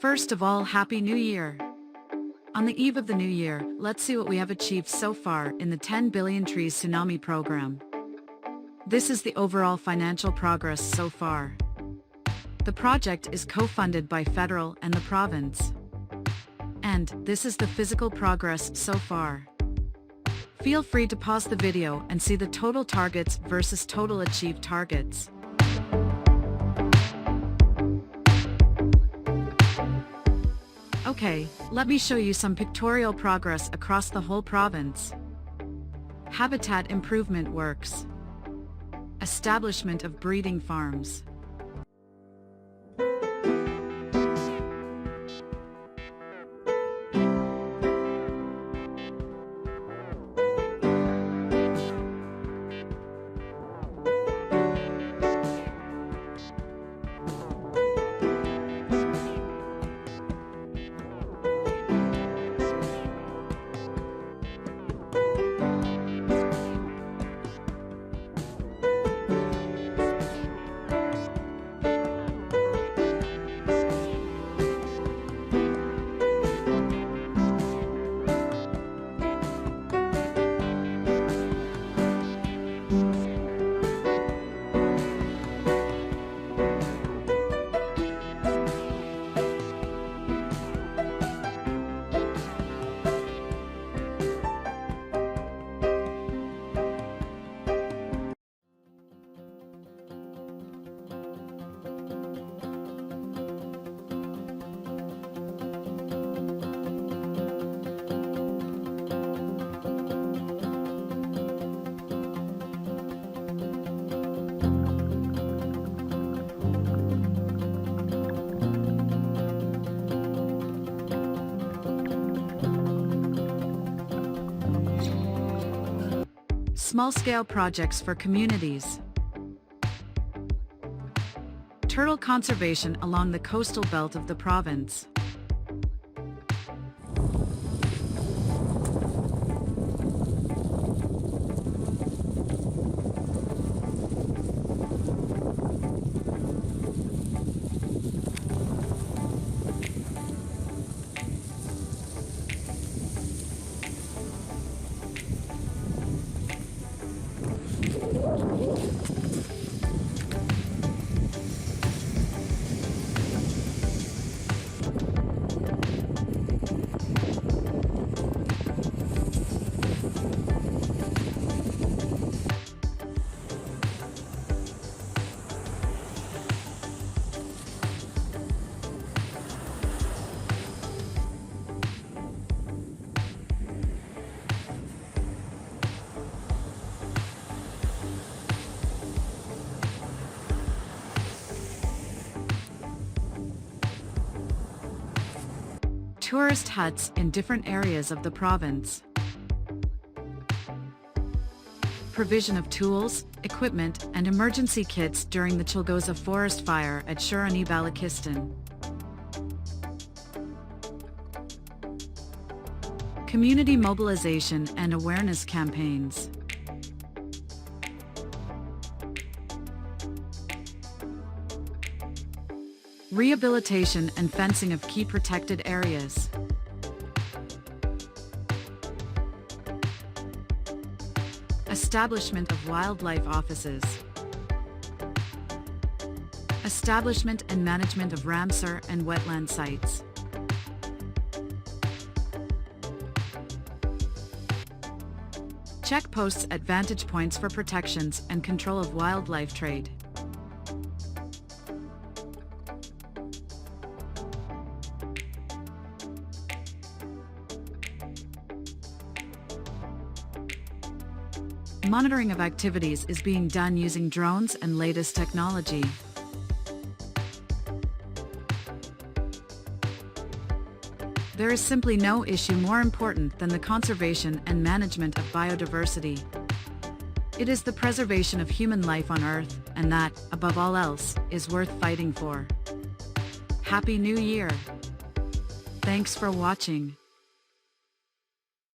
First of all, Happy New Year! On the eve of the new year, let's see what we have achieved so far in the 10 Billion Trees Tsunami Program. This is the overall financial progress so far. The project is co-funded by federal and the province. And this is the physical progress so far. Feel free to pause the video and see the total targets versus total achieved targets. Okay, let me show you some pictorial progress across the whole province. Habitat improvement works. Establishment of breeding farms. Small-scale projects for communities. Turtle conservation along the coastal belt of the province. Tourist huts in different areas of the province. Provision of tools, equipment, and emergency kits during the Chilgoza forest fire at Shurani Balakistan. Community mobilization and awareness campaigns. Rehabilitation and fencing of key protected areas. Establishment of wildlife offices. Establishment and management of Ramsar and wetland sites. Checkposts at vantage points for protections and control of wildlife trade. Monitoring of activities is being done using drones and latest technology. There is simply no issue more important than the conservation and management of biodiversity. It is the preservation of human life on Earth, and that, above all else, is worth fighting for. Happy New Year! Thanks for watching.